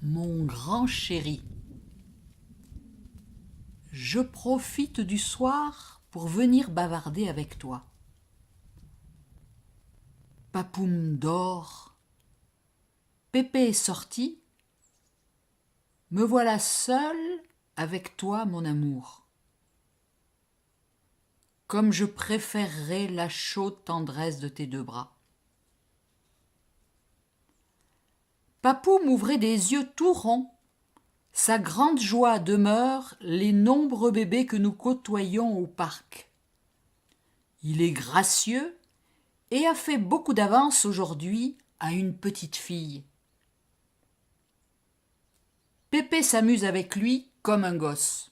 Mon grand chéri, je profite du soir pour venir bavarder avec toi. Papoum dort, Pépé est sorti, me voilà seul avec toi, mon amour. Comme je préférerais la chaude tendresse de tes deux bras. Papoum ouvrait des yeux tout ronds. Sa grande joie demeure les nombreux bébés que nous côtoyons au parc. Il est gracieux et a fait beaucoup d'avance aujourd'hui à une petite fille. Pépé s'amuse avec lui comme un gosse.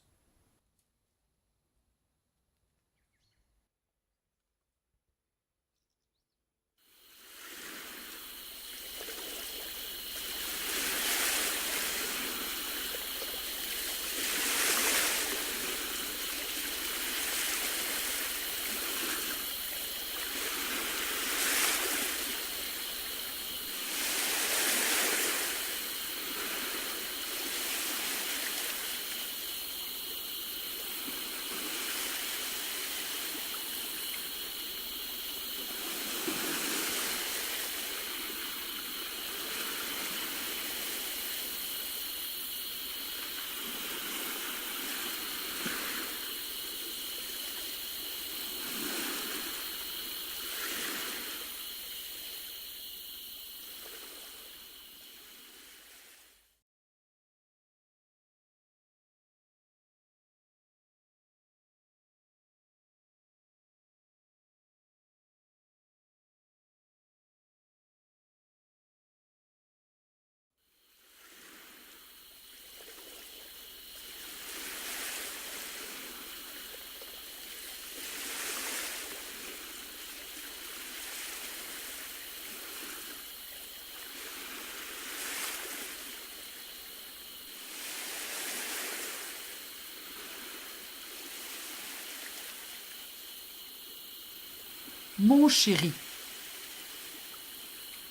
Mon chéri,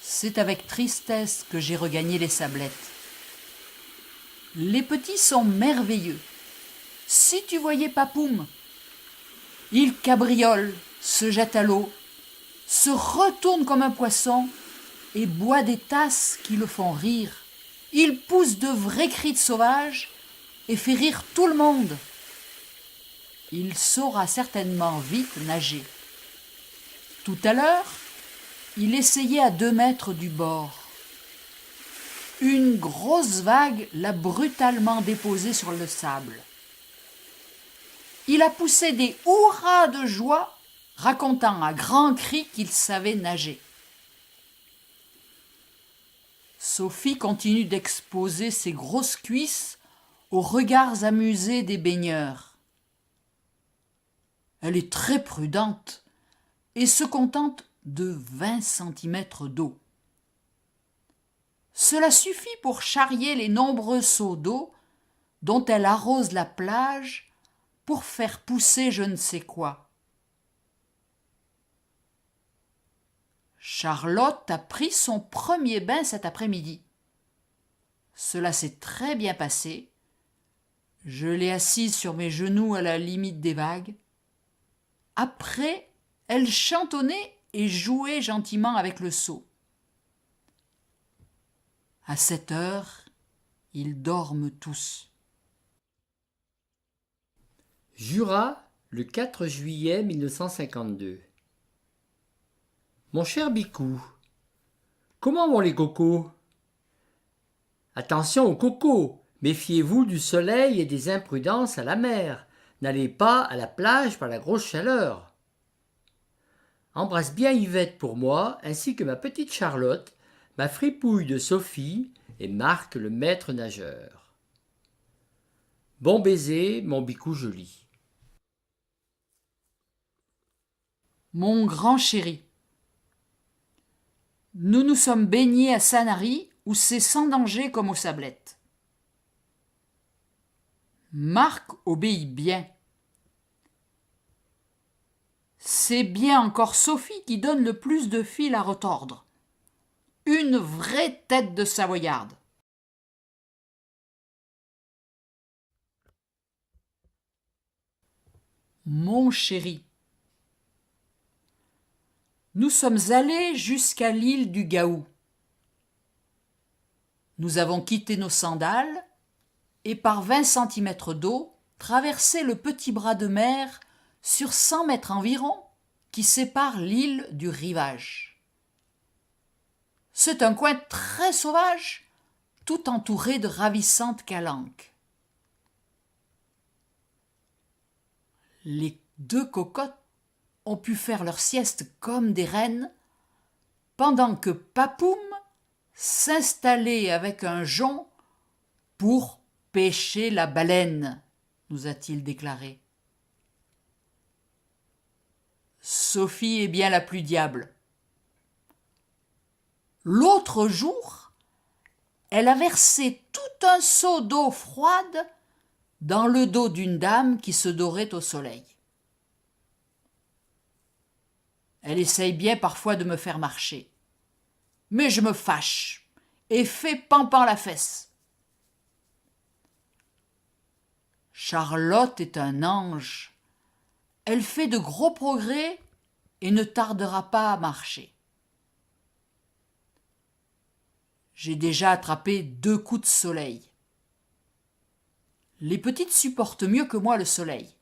c'est avec tristesse que j'ai regagné les sablettes. Les petits sont merveilleux. Si tu voyais Papoum, il cabriole, se jette à l'eau, se retourne comme un poisson et boit des tasses qui le font rire. Il pousse de vrais cris de sauvage et fait rire tout le monde. Il saura certainement vite nager. Tout à l'heure, il essayait à 2 mètres du bord. Une grosse vague l'a brutalement déposé sur le sable. Il a poussé des hurrahs de joie, racontant à grands cris qu'il savait nager. Sophie continue d'exposer ses grosses cuisses aux regards amusés des baigneurs. Elle est très prudente et se contente de 20 centimètres d'eau. Cela suffit pour charrier les nombreux seaux d'eau dont elle arrose la plage pour faire pousser je ne sais quoi. Charlotte a pris son premier bain cet après-midi. Cela s'est très bien passé. Je l'ai assise sur mes genoux à la limite des vagues. Après, elle chantonnait et jouait gentiment avec le seau. À 7 heures, ils dorment tous. Jura, le 4 juillet 1952. Mon cher Bicou, comment vont les cocos? Attention aux cocos, méfiez-vous du soleil et des imprudences à la mer. N'allez pas à la plage par la grosse chaleur. Embrasse bien Yvette pour moi, ainsi que ma petite Charlotte, ma fripouille de Sophie et Marc le maître nageur. Bon baiser, mon Bicou joli. Mon grand chéri, nous nous sommes baignés à Sanary où c'est sans danger comme aux sablettes. Marc obéit bien. C'est bien encore Sophie qui donne le plus de fil à retordre. Une vraie tête de savoyarde. Mon chéri. Nous sommes allés jusqu'à l'île du Gaou. Nous avons quitté nos sandales et par 20 centimètres d'eau traversé le petit bras de mer sur 100 mètres environ qui sépare l'île du rivage. C'est un coin très sauvage, tout entouré de ravissantes calanques. Les deux cocottes ont pu faire leur sieste comme des reines, pendant que Papoum s'installait avec un jonc pour pêcher la baleine, nous a-t-il déclaré. Sophie est bien la plus diable. L'autre jour, elle a versé tout un seau d'eau froide dans le dos d'une dame qui se dorait au soleil. Elle essaye bien parfois de me faire marcher. Mais je me fâche et fais pampan la fesse. Charlotte est un ange. Elle fait de gros progrès et ne tardera pas à marcher. J'ai déjà attrapé 2 coups de soleil. Les petites supportent mieux que moi le soleil.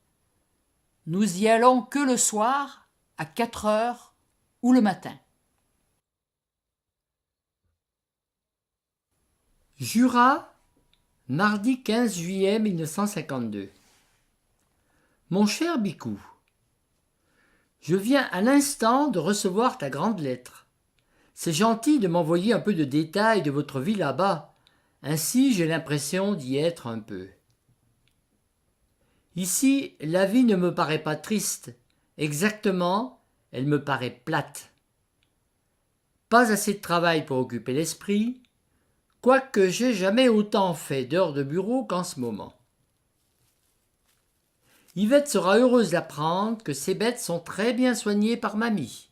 Nous y allons que le soir, à 4 heures ou le matin. Jura, mardi 15 juillet 1952. Mon cher Bicou, je viens à l'instant de recevoir ta grande lettre. C'est gentil de m'envoyer un peu de détails de votre vie là-bas. Ainsi, j'ai l'impression d'y être un peu. Ici, la vie ne me paraît pas triste. Exactement, elle me paraît plate. Pas assez de travail pour occuper l'esprit, quoique j'ai jamais autant fait d'heures de bureau qu'en ce moment. Yvette sera heureuse d'apprendre que ses bêtes sont très bien soignées par mamie.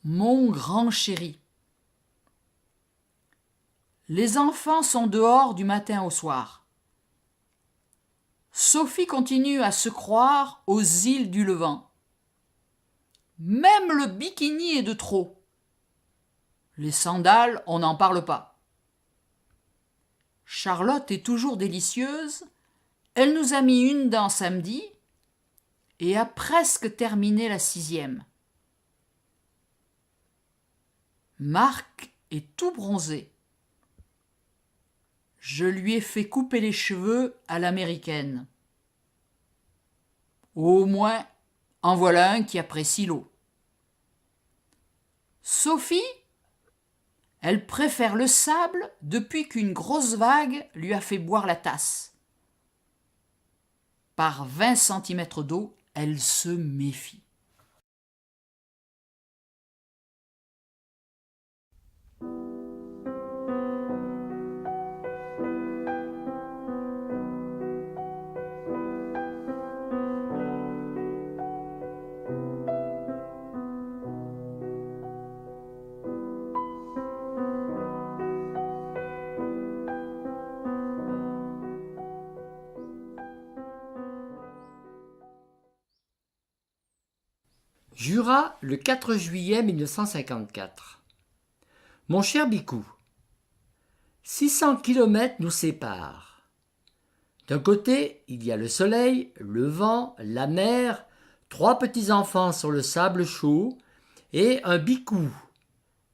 Mon grand chéri. Les enfants sont dehors du matin au soir. Sophie continue à se croire aux îles du Levant. Même le bikini est de trop. Les sandales, on n'en parle pas. Charlotte est toujours délicieuse. Elle nous a mis une dent samedi et a presque terminé la 6e. Marc est tout bronzé. Je lui ai fait couper les cheveux à l'américaine. Au moins, en voilà un qui apprécie l'eau. Sophie, elle préfère le sable depuis qu'une grosse vague lui a fait boire la tasse. Par 20 centimètres d'eau, elle se méfie. Jura, le 4 juillet 1954. Mon cher Bicou, 600 kilomètres nous séparent. D'un côté, il y a le soleil, le vent, la mer, 3 petits-enfants sur le sable chaud et un Bicou,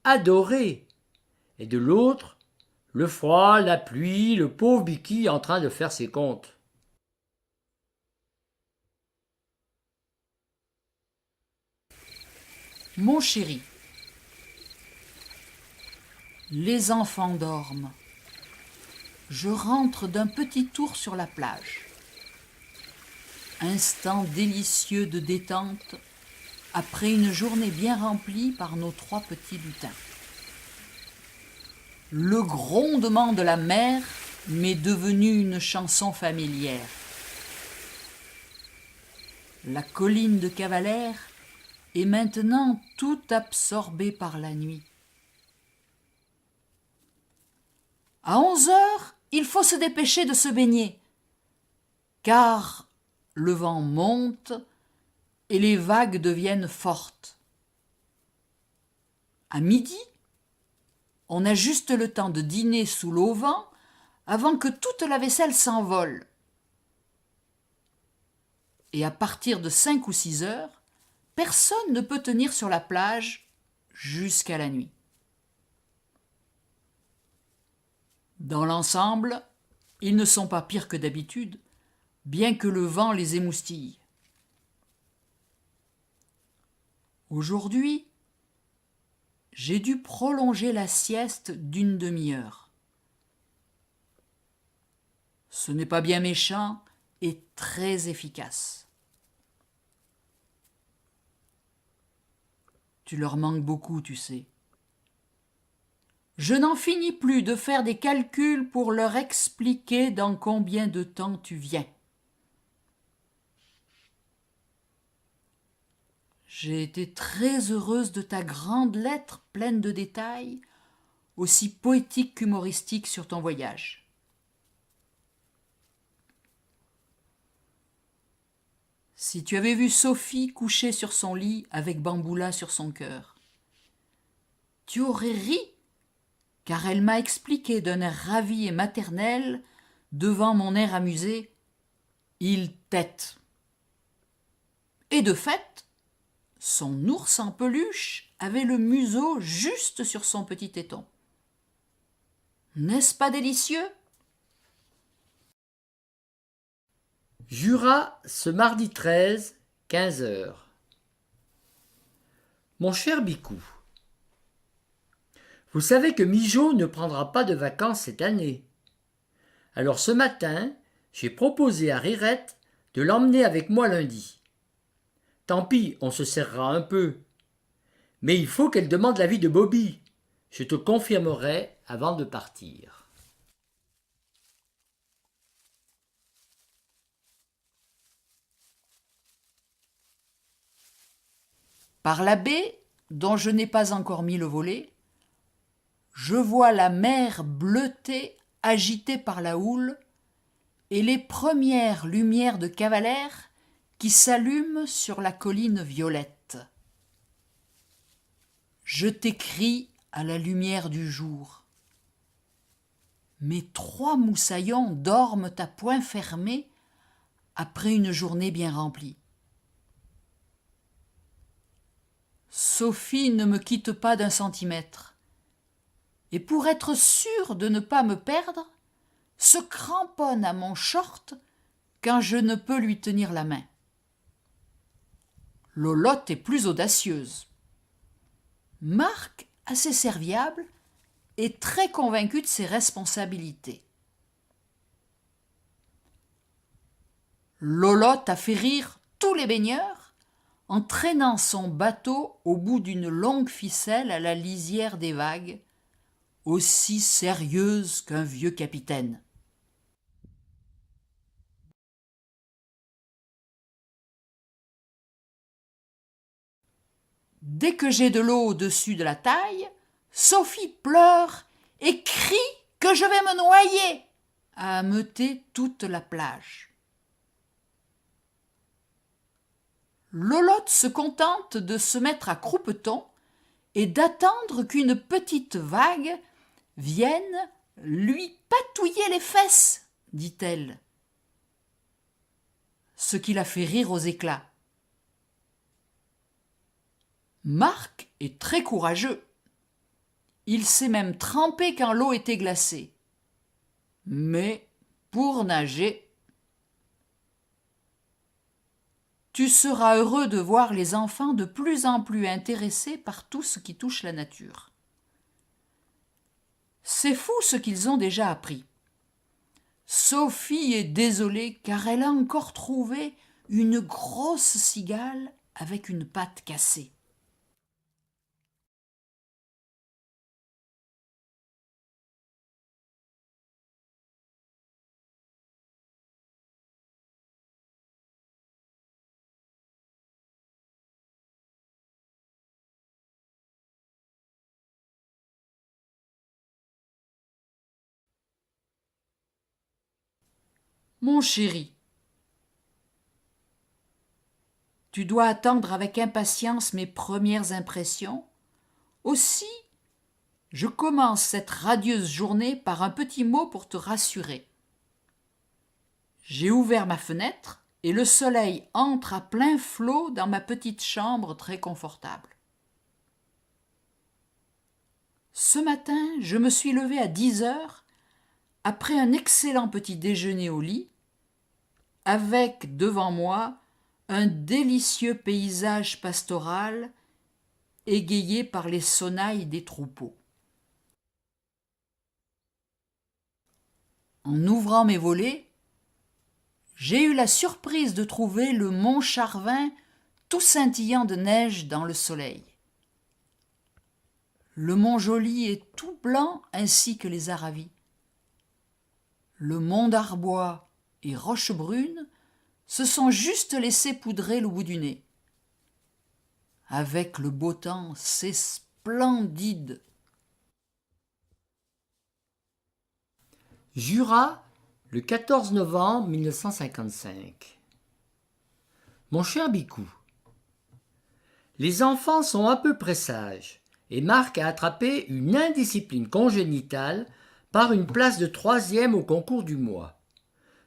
adoré. Et de l'autre, le froid, la pluie, le pauvre Bicky en train de faire ses comptes. Mon chéri. Les enfants dorment. Je rentre d'un petit tour sur la plage. Instant délicieux de détente après une journée bien remplie par nos 3 petits lutins. Le grondement de la mer m'est devenu une chanson familière. La colline de Cavalère est maintenant tout absorbée par la nuit. À 11 heures, il faut se dépêcher de se baigner, car le vent monte et les vagues deviennent fortes. À midi, on a juste le temps de dîner sous l'auvent avant que toute la vaisselle s'envole. Et à partir de 5 ou 6 heures, personne ne peut tenir sur la plage jusqu'à la nuit. Dans l'ensemble, ils ne sont pas pires que d'habitude, bien que le vent les émoustille. Aujourd'hui, j'ai dû prolonger la sieste d'une demi-heure. Ce n'est pas bien méchant et très efficace. Tu leur manques beaucoup, tu sais. Je n'en finis plus de faire des calculs pour leur expliquer dans combien de temps tu viens. J'ai été très heureuse de ta grande lettre pleine de détails, aussi poétique qu'humoristique sur ton voyage. Si tu avais vu Sophie couchée sur son lit avec Bamboula sur son cœur, tu aurais ri, car elle m'a expliqué d'un air ravi et maternel, devant mon air amusé, « Il tète ». Et de fait, son ours en peluche avait le museau juste sur son petit téton. N'est-ce pas délicieux ? Jura, ce mardi 13, 15 heures. Mon cher Bicou, vous savez que Mijo ne prendra pas de vacances cette année. Alors ce matin, j'ai proposé à Rirette de l'emmener avec moi lundi. Tant pis, on se serrera un peu. Mais il faut qu'elle demande l'avis de Bobby. Je te confirmerai avant de partir. Par la baie, dont je n'ai pas encore mis le volet, je vois la mer bleutée agitée par la houle et les premières lumières de Cavalère qui s'allument sur la colline violette. Je t'écris à la lumière du jour. Mes 3 moussaillons dorment à poings fermés après une journée bien remplie. Sophie ne me quitte pas d'un centimètre, et pour être sûre de ne pas me perdre, se cramponne à mon short quand je ne peux lui tenir la main. Lolotte est plus audacieuse. Marc, assez serviable, est très convaincu de ses responsabilités. Lolotte a fait rire tous les baigneurs en traînant son bateau au bout d'une longue ficelle à la lisière des vagues, aussi sérieuse qu'un vieux capitaine. Dès que j'ai de l'eau au-dessus de la taille, Sophie pleure et crie que je vais me noyer, à ameuter toute la plage. Lolotte se contente de se mettre à croupeton et d'attendre qu'une petite vague vienne lui patouiller les fesses, dit-elle. Ce qui la fait rire aux éclats. Marc est très courageux. Il s'est même trempé quand l'eau était glacée. Mais pour nager, tu seras heureux de voir les enfants de plus en plus intéressés par tout ce qui touche la nature. C'est fou ce qu'ils ont déjà appris. Sophie est désolée car elle a encore trouvé une grosse cigale avec une patte cassée. Mon chéri, tu dois attendre avec impatience mes premières impressions. Aussi, je commence cette radieuse journée par un petit mot pour te rassurer. J'ai ouvert ma fenêtre et le soleil entre à plein flot dans ma petite chambre très confortable. Ce matin, je me suis levée à 10 heures, après un excellent petit déjeuner au lit, avec devant moi un délicieux paysage pastoral égayé par les sonnailles des troupeaux. En ouvrant mes volets, j'ai eu la surprise de trouver le mont Charvin tout scintillant de neige dans le soleil. Le mont Joli est tout blanc ainsi que les Aravis. Le mont d'Arbois et Rochebrune se sont juste laissés poudrer le bout du nez. Avec le beau temps, c'est splendide. Jura, le 14 novembre 1955. Mon cher Bicou, les enfants sont à peu près sages et Marc a attrapé une indiscipline congénitale par une place de 3e au concours du mois,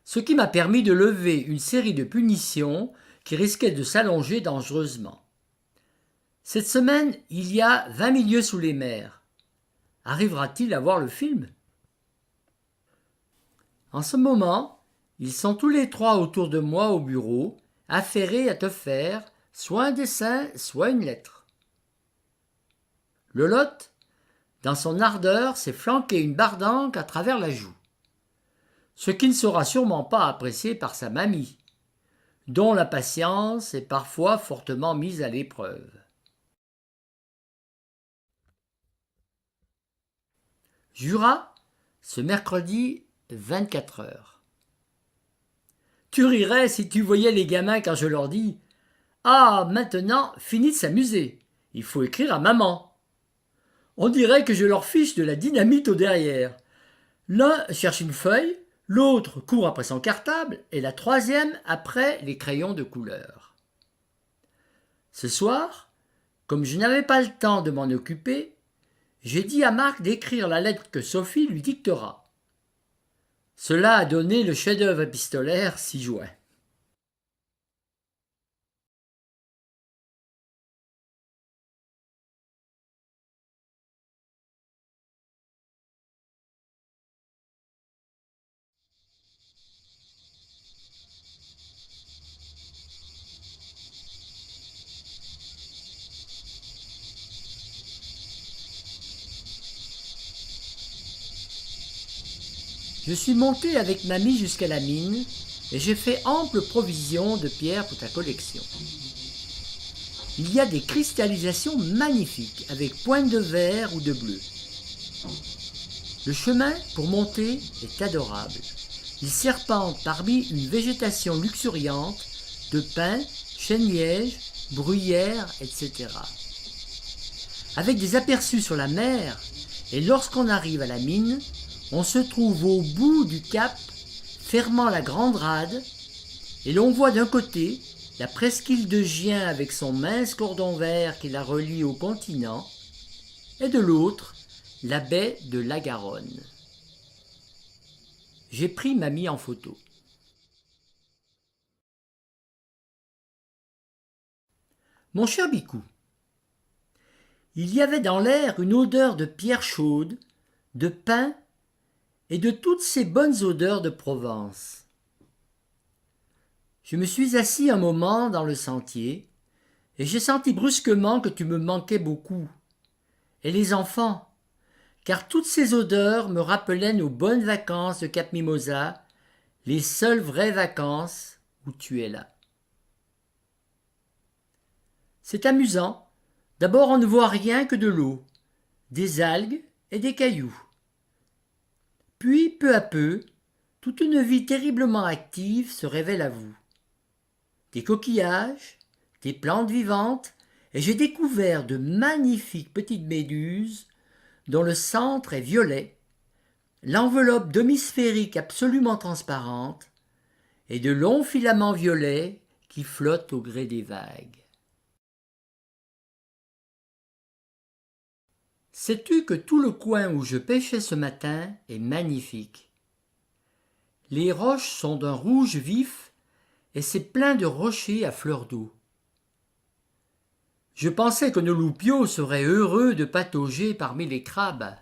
ce qui m'a permis de lever une série de punitions qui risquaient de s'allonger dangereusement. Cette semaine, il y a 20 milieux sous les mers. Arrivera-t-il à voir le film ? En ce moment, ils sont tous les 3 autour de moi au bureau, affairés à te faire soit un dessin, soit une lettre. Lolotte, dans son ardeur, s'est flanqué une bardanque à travers la joue, ce qui ne sera sûrement pas apprécié par sa mamie, dont la patience est parfois fortement mise à l'épreuve. Jura, ce mercredi 24 heures. Tu rirais si tu voyais les gamins quand je leur dis « Ah, maintenant, fini de s'amuser, il faut écrire à maman ». On dirait que je leur fiche de la dynamite au derrière. L'un cherche une feuille, l'autre court après son cartable et la troisième après les crayons de couleur. Ce soir, comme je n'avais pas le temps de m'en occuper, j'ai dit à Marc d'écrire la lettre que Sophie lui dictera. Cela a donné le chef-d'œuvre épistolaire 6 juin. Je suis monté avec mamie jusqu'à la mine et j'ai fait ample provision de pierres pour ta collection. Il y a des cristallisations magnifiques avec pointes de vert ou de bleu. Le chemin pour monter est adorable. Il serpente parmi une végétation luxuriante de pins, chênes-lièges, bruyères, etc. Avec des aperçus sur la mer, et lorsqu'on arrive à la mine, on se trouve au bout du cap, fermant la grande rade, et l'on voit d'un côté la presqu'île de Gien avec son mince cordon vert qui la relie au continent, et de l'autre, la baie de la Garonne. J'ai pris mamie en photo. Mon cher Bicou, il y avait dans l'air une odeur de pierre chaude, de pin et de toutes ces bonnes odeurs de Provence. Je me suis assis un moment dans le sentier et j'ai senti brusquement que tu me manquais beaucoup. Et les enfants, car toutes ces odeurs me rappelaient nos bonnes vacances de Cap Mimosa, les seules vraies vacances où tu es là. C'est amusant. D'abord, on ne voit rien que de l'eau, des algues et des cailloux. Puis, peu à peu, toute une vie terriblement active se révèle à vous. Des coquillages, des plantes vivantes, et j'ai découvert de magnifiques petites méduses dont le centre est violet, l'enveloppe demi-sphérique absolument transparente, et de longs filaments violets qui flottent au gré des vagues. Sais-tu que tout le coin où je pêchais ce matin est magnifique? Les roches sont d'un rouge vif et c'est plein de rochers à fleur d'eau. Je pensais que nos loupiaux seraient heureux de patauger parmi les crabes.